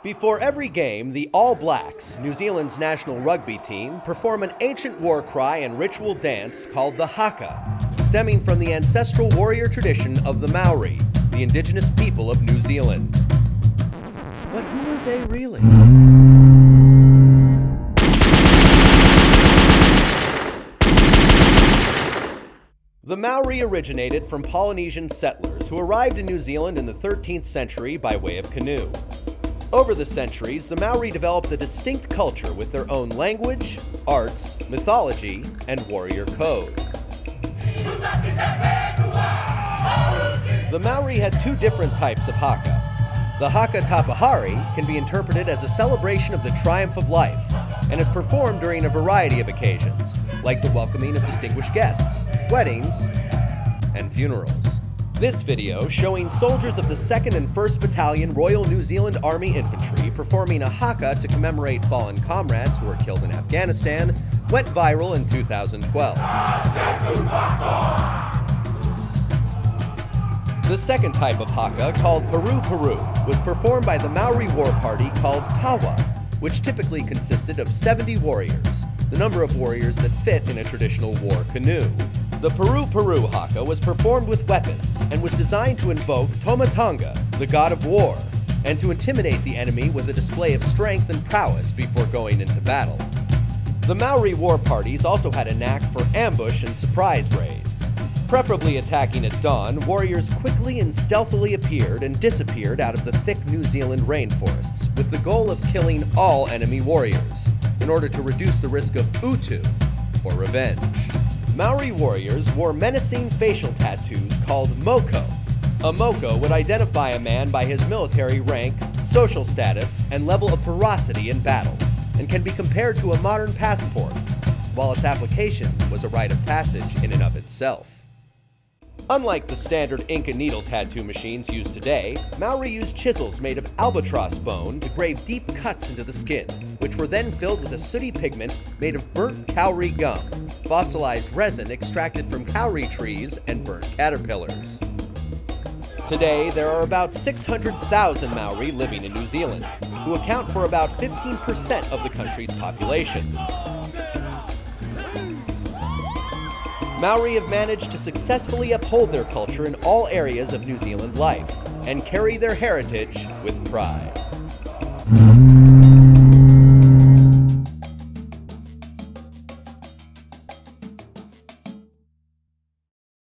Before every game, the All Blacks, New Zealand's national rugby team, perform an ancient war cry and ritual dance called the haka, stemming from the ancestral warrior tradition of the Maori, the indigenous people of New Zealand. But who are they really? The Maori originated from Polynesian settlers who arrived in New Zealand in the 13th century by way of canoe. Over the centuries, the Maori developed a distinct culture with their own language, arts, mythology, and warrior code. The Maori had two different types of haka. The haka tapahari can be interpreted as a celebration of the triumph of life and is performed during a variety of occasions, like the welcoming of distinguished guests, weddings, and funerals. This video, showing soldiers of the 2nd and 1st Battalion Royal New Zealand Army Infantry performing a haka to commemorate fallen comrades who were killed in Afghanistan, went viral in 2012. The second type of haka, called Peru Peru, was performed by the Maori war party called Tawa, which typically consisted of 70 warriors, the number of warriors that fit in a traditional war canoe. The Peru Peru haka was performed with weapons and was designed to invoke Tohunga, the god of war, and to intimidate the enemy with a display of strength and prowess before going into battle. The Maori war parties also had a knack for ambush and surprise raids. Preferably attacking at dawn, warriors quickly and stealthily appeared and disappeared out of the thick New Zealand rainforests with the goal of killing all enemy warriors in order to reduce the risk of utu, or revenge. Maori warriors wore menacing facial tattoos called Moko. A Moko would identify a man by his military rank, social status, and level of ferocity in battle, and can be compared to a modern passport, while its application was a rite of passage in and of itself. Unlike the standard ink and needle tattoo machines used today, Maori used chisels made of albatross bone to grave deep cuts into the skin, which were then filled with a sooty pigment made of burnt kauri gum, fossilized resin extracted from kauri trees and burnt caterpillars. Today, there are about 600,000 Maori living in New Zealand, who account for about 15% of the country's population. Maori have managed to successfully uphold their culture in all areas of New Zealand life and carry their heritage with pride.